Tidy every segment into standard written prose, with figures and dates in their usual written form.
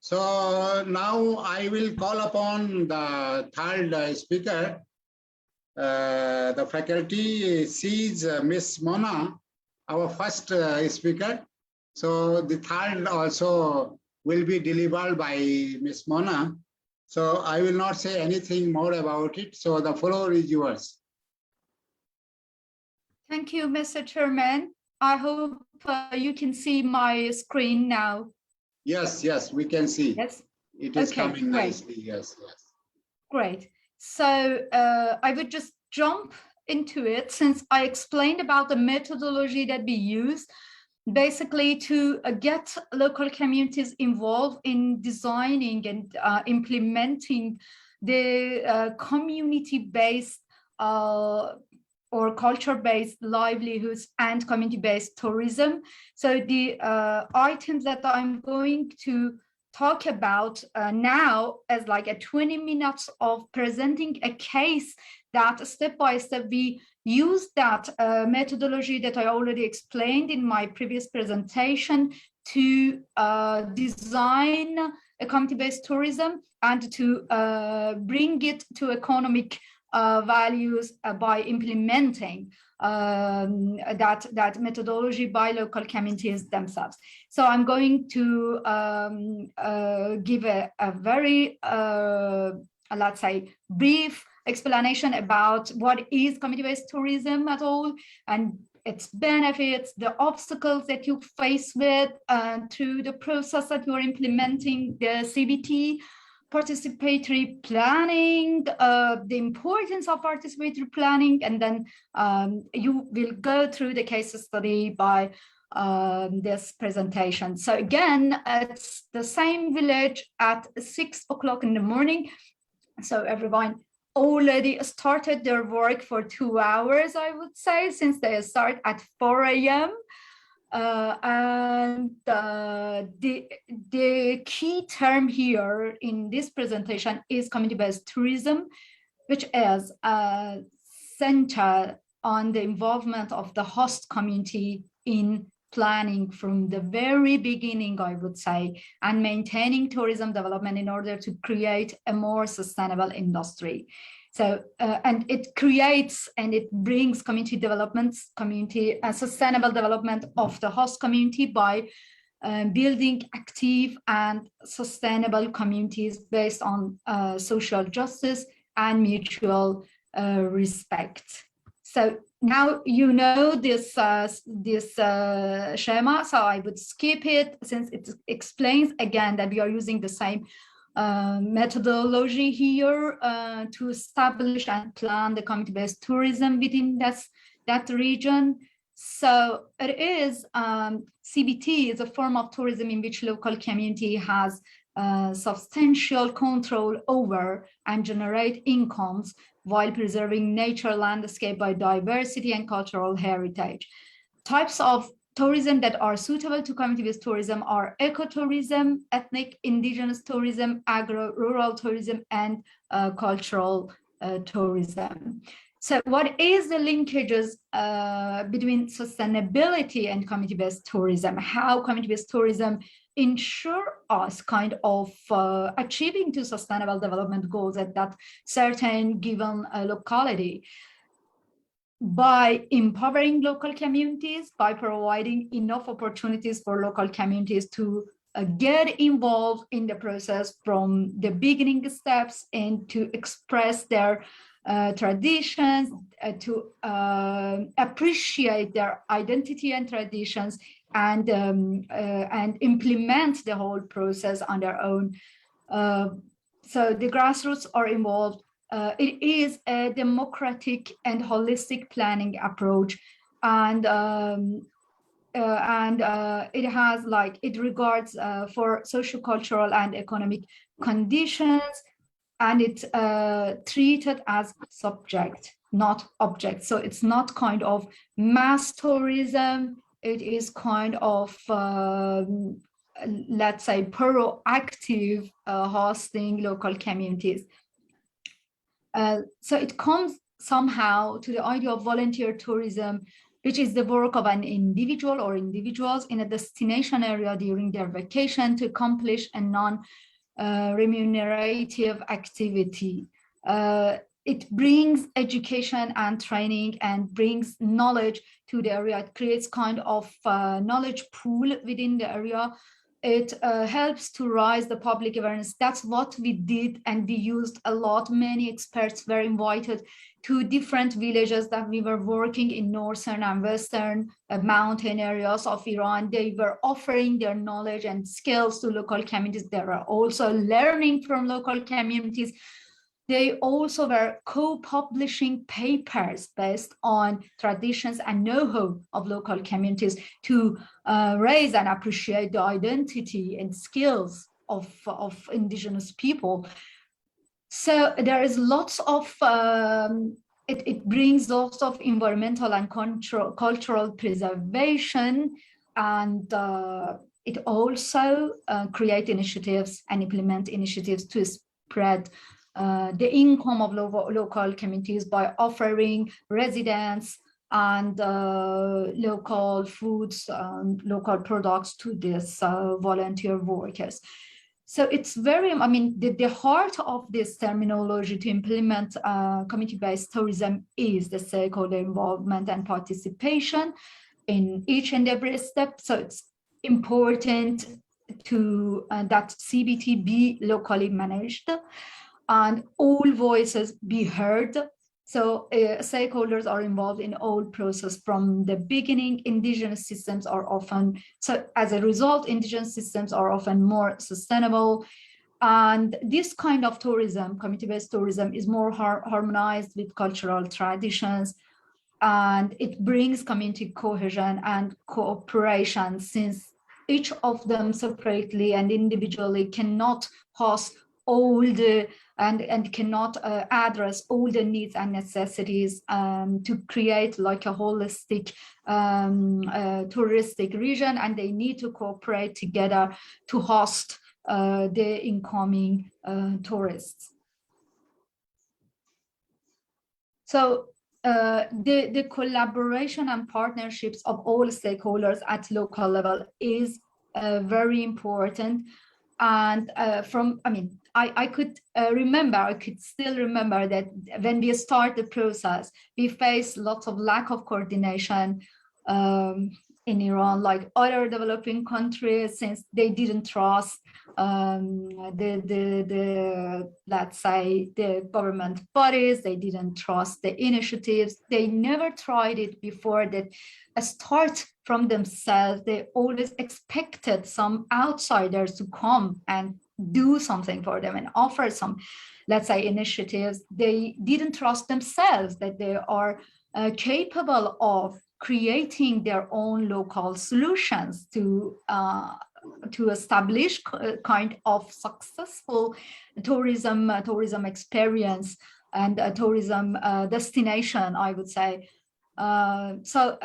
So now I will call upon the third speaker. The faculty sees Miss Mona, our first speaker. So the third also will be delivered by Miss Mona. So I will not say anything more about it. So the floor is yours. Thank you, Mr. Chairman. I hope you can see my screen now. Yes, yes, we can see. Yes. It is Okay, coming great. nicely. Yes, yes. Great. So I would just jump into it since I explained about the methodology that we use basically to get local communities involved in designing and implementing the community-based or culture-based livelihoods and community-based tourism. So the items that I'm going to talk about now as like a 20 minutes of presenting a case that step by step we use that methodology that I already explained in my previous presentation to design a community-based tourism and to bring it to economic values by implementing that methodology by local communities themselves. So I'm going to give a very, let's say, brief explanation about what is community-based tourism at all and its benefits, the obstacles that you face with through the process that you are implementing the CBT, participatory planning, the importance of participatory planning, and then you will go through the case study by this presentation. So again, it's the same village at 6 o'clock in the morning. So everyone already started their work for 2 hours, I would say, since they start at 4 a.m. The key term here in this presentation is community-based tourism, which is centered on the involvement of the host community in planning from the very beginning, I would say, and maintaining tourism development in order to create a more sustainable industry. So, and it creates and it brings community development, sustainable development of the host community by building active and sustainable communities based on social justice and mutual respect. So now you know this schema, so I would skip it since it explains again that we are using the same methodology here to establish and plan the community-based tourism within that region. So it is CBT is a form of tourism in which local community has substantial control over and generate incomes while preserving nature landscape, biodiversity, and cultural heritage. Types of tourism that are suitable to community-based tourism are ecotourism, ethnic indigenous tourism, agro-rural tourism, and cultural tourism. So what is the linkages between sustainability and community-based tourism? How community-based tourism ensure us kind of achieving to sustainable development goals at that certain given locality? By empowering local communities, by providing enough opportunities for local communities to get involved in the process from the beginning steps and to express their traditions, to appreciate their identity and traditions, and implement the whole process on their own. So the grassroots are involved. It is a democratic and holistic planning approach, and it has it regards for socio-cultural and economic conditions, and it's treated as subject, not object. So it's not kind of mass tourism. It is kind of let's say proactive hosting local communities. So it comes somehow to the idea of volunteer tourism which is the work of an individual or individuals in a destination area during their vacation to accomplish a non-remunerative activity. It brings education and training and brings knowledge to the area. It creates kind of knowledge pool within the area. It helps to raise the public awareness. That's what we did, and we used a lot. Many experts were invited to different villages that we were working in northern and western mountain areas of Iran. They were offering their knowledge and skills to local communities. They were also learning from local communities. They also were co-publishing papers based on traditions and know-how of local communities to raise and appreciate the identity and skills of indigenous people. So there is lots of, it brings lots of environmental and cultural preservation, and it also create initiatives and implement initiatives to spread the income of local communities by offering residents and local foods, local products to these volunteer workers. So it's very, I mean, the heart of this terminology to implement community-based tourism is the stakeholder involvement and participation in each and every step. So it's important to that CBT be locally managed and all voices be heard. So stakeholders are involved in all process from the beginning. Indigenous systems are often, so as a result, indigenous systems are often more sustainable. And this kind of tourism, community-based tourism, is more harmonized with cultural traditions, and it brings community cohesion and cooperation, since each of them separately and individually cannot host all the and cannot address all the needs and necessities to create like a holistic touristic region, and they need to cooperate together to host the incoming tourists. So the collaboration and partnerships of all stakeholders at local level is very important. And I could still remember that when we start the process, we face lots of lack of coordination in Iran, like other developing countries, since they didn't trust let's say the government bodies, they didn't trust the initiatives, they never tried it before that start from themselves. They always expected some outsiders to come and do something for them and offer some, let's say, initiatives. They didn't trust themselves that they are capable of creating their own local solutions to establish kind of successful tourism experience and a tourism destination, I would say. So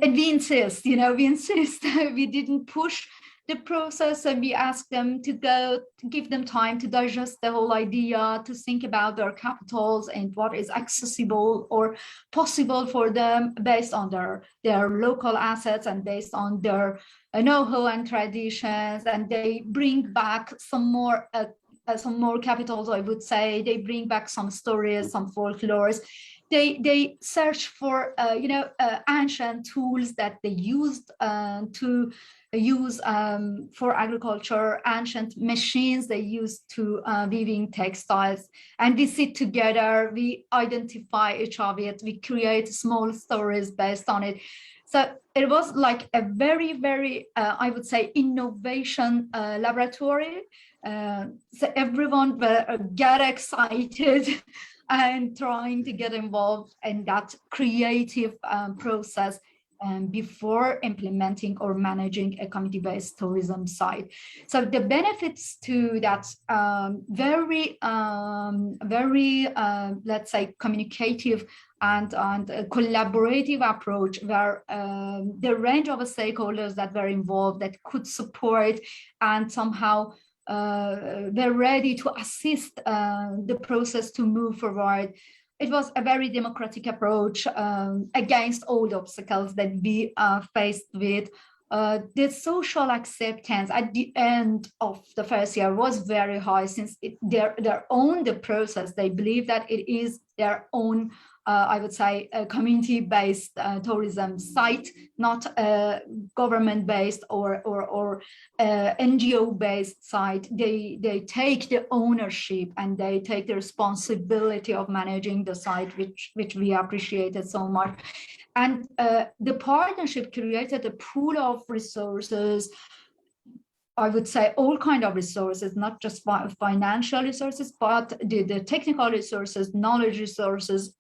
we insist, we didn't push the process, and we asked them to give them time to digest the whole idea, to think about their capitals and what is accessible or possible for them based on their local assets and based on their know-how and traditions. And they bring back some more capitals, I would say. They bring back some stories, some folklores. They search for ancient tools that they used to use for agriculture, ancient machines they used to weaving textiles, and we sit together, we identify each of it, we create small stories based on it. So it was like a very, very, I would say, innovation laboratory. So everyone got excited and trying to get involved in that creative process before implementing or managing a community-based tourism site. So the benefits to that very, let's say, communicative and collaborative approach, where the range of stakeholders that were involved that could support and somehow they're ready to assist the process to move forward. it was a very democratic approach against all the obstacles that we faced with. The social acceptance at the end of the first year was very high, since they own the process. They believe that it is their own, I would say, a community-based tourism site, not a government-based or NGO-based site. They take the ownership and they take the responsibility of managing the site, which we appreciated so much. And the partnership created a pool of resources, I would say all kind of resources, not just financial resources, but the technical resources, knowledge resources,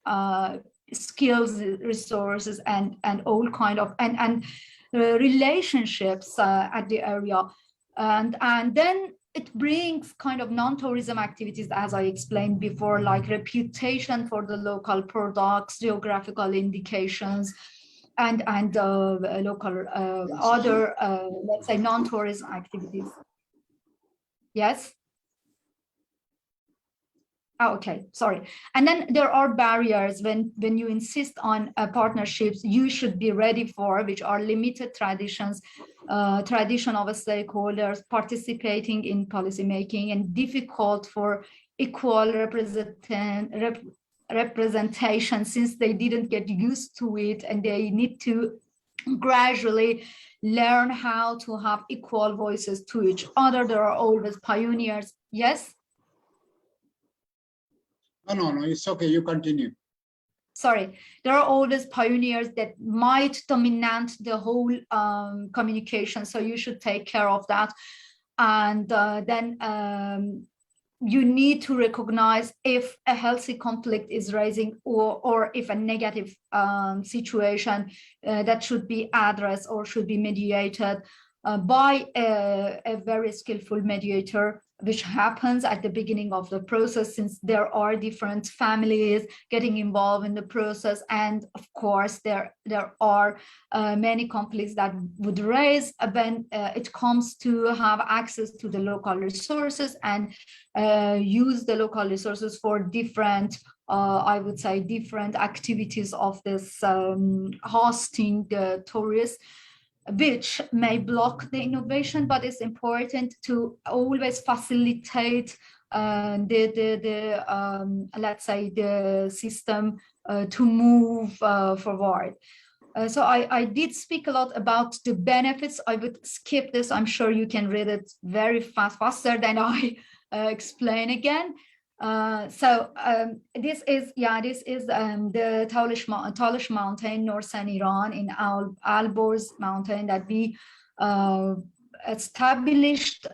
skills resources, and all kind of, and relationships at the area. And then it brings kind of non-tourism activities, as I explained before, like reputation for the local products, geographical indications, and local other, let's say, non-tourism activities. Yes? Oh, okay, sorry. And then there are barriers when you insist on partnerships you should be ready for, which are limited traditions, tradition of stakeholders participating in policymaking, and difficult for equal representation, since they didn't get used to it and they need to gradually learn how to have equal voices to each other. There are always pioneers. Yes? No, it's okay, you continue. Sorry, there are always pioneers that might dominate the whole communication, so you should take care of that. And then you need to recognize if a healthy conflict is rising, or if a negative situation that should be addressed or should be mediated by a very skillful mediator, which happens at the beginning of the process, since there are different families getting involved in the process. And of course, there are many conflicts that would raise when it comes to have access to the local resources and use the local resources for different, I would say, different activities of this hosting the tourists, which may block the innovation. But it's important to always facilitate let's say, the system to move forward. So I did speak a lot about the benefits. I would skip this. I'm sure you can read it very faster than I explain again. This is the Talish Mountain, northern Iran, in Alborz Mountain, that we established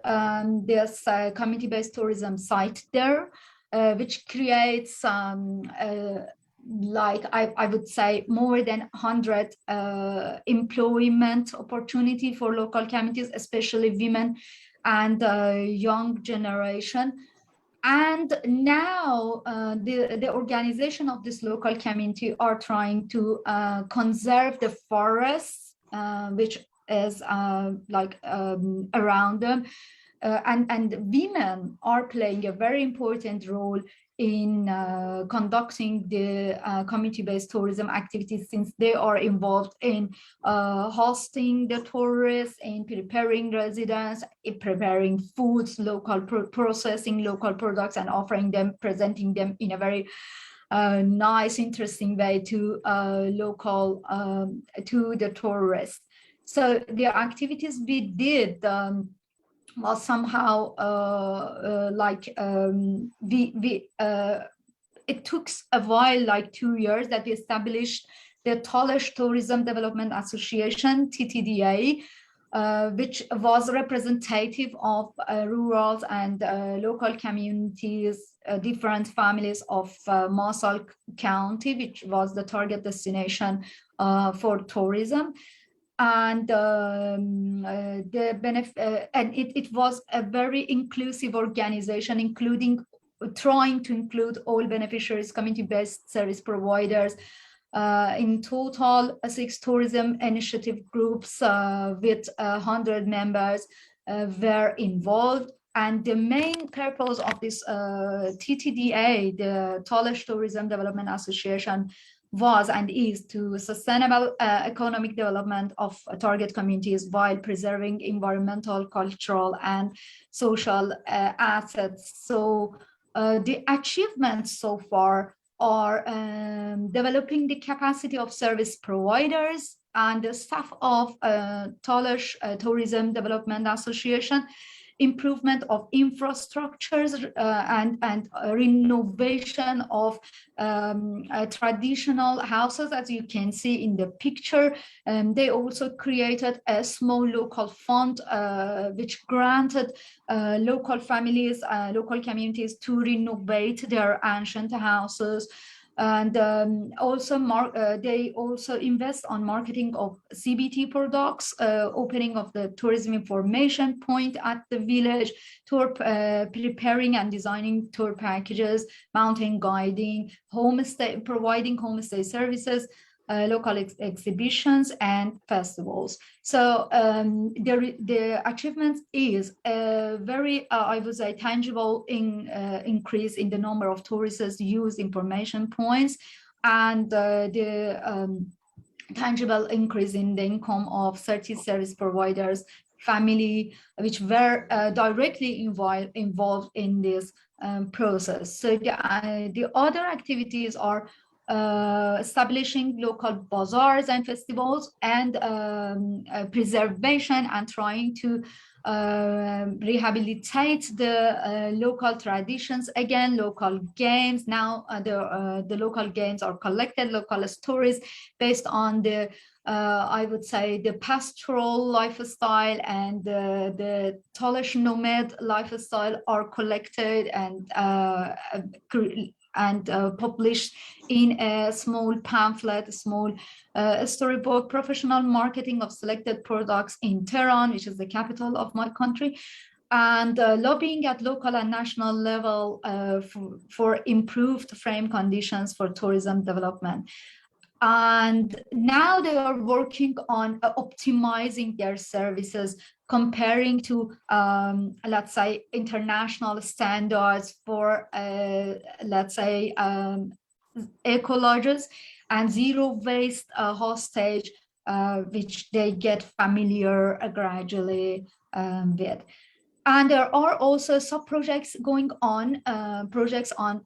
this community-based tourism site there, which creates like I would say more than 100 employment opportunity for local communities, especially women and young generation. And now the organization of this local community are trying to conserve the forests, which is around them. And women are playing a very important role in conducting the community-based tourism activities, since they are involved in hosting the tourists, in preparing residents, in preparing foods, local processing local products, and offering them, presenting them in a very nice, interesting way to local, to the tourists. So the activities we did was somehow it took a while, like 2 years, that we established the Talish Tourism Development Association, TTDA, which was representative of rural and local communities, different families of Mosul County, which was the target destination for tourism. And it was a very inclusive organization, including trying to include all beneficiaries, community-based service providers. In total, 6 tourism initiative groups with 100 members were involved. And the main purpose of this TTDA, the Talish Tourism Development Association, was and is to sustainable economic development of target communities while preserving environmental, cultural, and social assets. So the achievements so far are developing the capacity of service providers and the staff of Talish Tourism Development Association, improvement of infrastructures and renovation of traditional houses, as you can see in the picture. They also created a small local fund which granted local families, local communities to renovate their ancient houses. And they also invest on marketing of CBT products, opening of the tourism information point at the village, tour preparing and designing tour packages, mountain guiding, homestay, providing homestay services, local exhibitions and festivals. So the achievement is a very, I would say, tangible increase in the number of tourists use information points, and the tangible increase in the income of 30 service providers, family, which were directly involved in this process. So the other activities are establishing local bazaars and festivals, and preservation and trying to rehabilitate the local traditions, again, local games. Now the local games are collected, local stories based on the I would say the pastoral lifestyle and the Talish nomad lifestyle are collected and published in a small pamphlet, a small storybook, professional marketing of selected products in Tehran, which is the capital of my country, and lobbying at local and national level for improved frame conditions for tourism development. And now they are working on optimizing their services, comparing to, let's say, international standards for, let's say, eco lodges and zero waste hostage, which they get familiar gradually with. And there are also sub-projects going on, projects on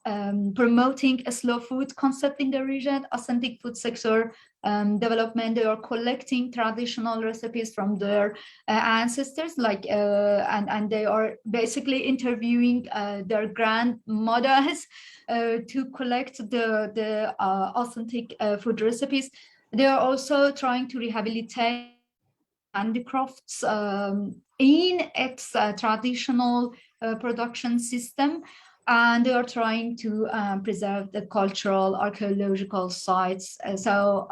promoting a slow food concept in the region, authentic food sector development. They are collecting traditional recipes from their ancestors, like, and they are basically interviewing their grandmothers to collect the authentic food recipes. They are also trying to rehabilitate handicrafts in its traditional production system, and they are trying to preserve the cultural archaeological sites. So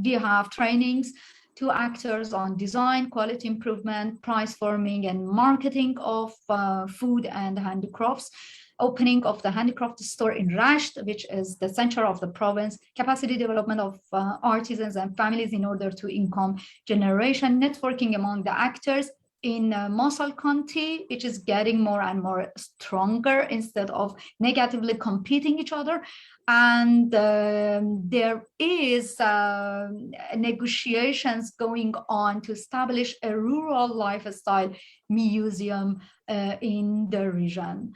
we have trainings to actors on design, quality improvement, price forming and marketing of food and handicrafts, opening of the handicraft store in Rasht, which is the center of the province, capacity development of artisans and families in order to income generation, networking among the actors in Mosul County, which is getting more and more stronger instead of negatively competing each other. And there is negotiations going on to establish a rural lifestyle museum in the region.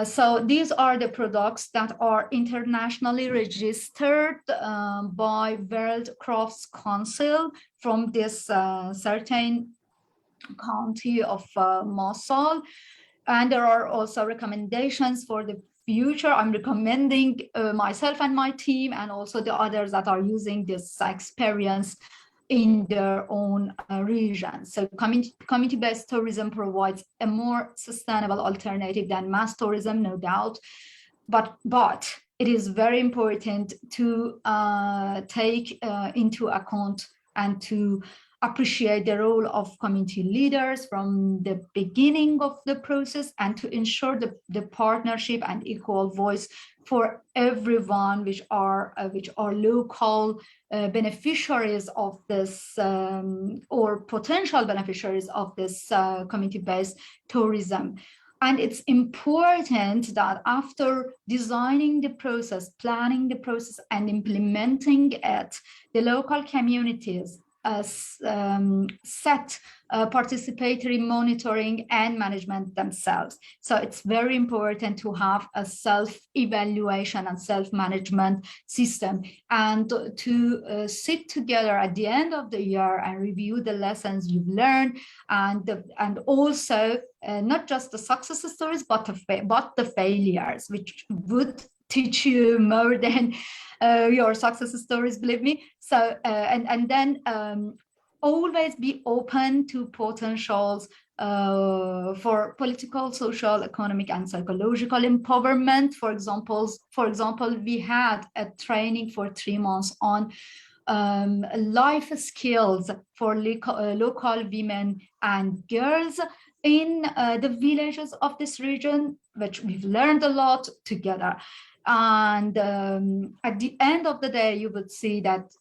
So these are the products that are internationally registered by World Crafts Council from this certain county of Mosul. And there are also recommendations for the future. I'm recommending myself and my team, and also the others that are using this experience in their own region. So community-based tourism provides a more sustainable alternative than mass tourism, no doubt, but it is very important to take into account and to appreciate the role of community leaders from the beginning of the process, and to ensure the partnership and equal voice for everyone, which are local beneficiaries of this or potential beneficiaries of this community-based tourism. And it's important that after designing the process, planning the process, and implementing it, the local communities set participatory monitoring and management themselves. So it's very important to have a self-evaluation and self-management system, and to sit together at the end of the year and review the lessons you've learned, and also not just the success stories, but the failures, which would teach you more than your success stories, believe me. So and then always be open to potentials for political, social, economic, and psychological empowerment. For example, we had a training for 3 months on life skills for local women and girls in the villages of this region, which we've learned a lot together. And at the end of the day, you would see that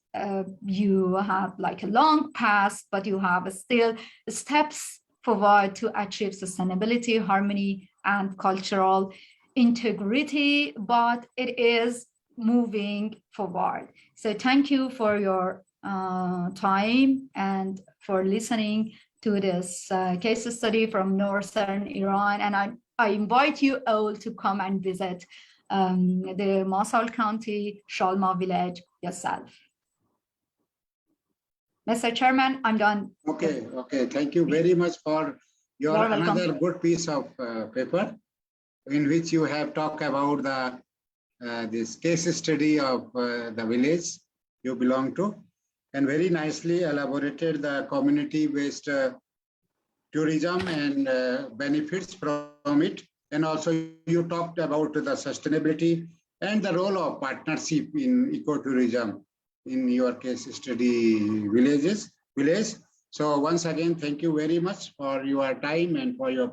you have like a long path, but you have still steps forward to achieve sustainability, harmony, and cultural integrity, but it is moving forward. So thank you for your time and for listening to this case study from northern Iran. And I invite you all to come and visit the Mosul County Shalma village yourself. Mr. Chairman, I'm done. Okay. Thank you very much for your another good piece of paper, in which you have talked about this case study of the village you belong to, and very nicely elaborated the community-based tourism and benefits from it. And also you talked about the sustainability and the role of partnership in ecotourism in your case study village. So once again, thank you very much for your time and for your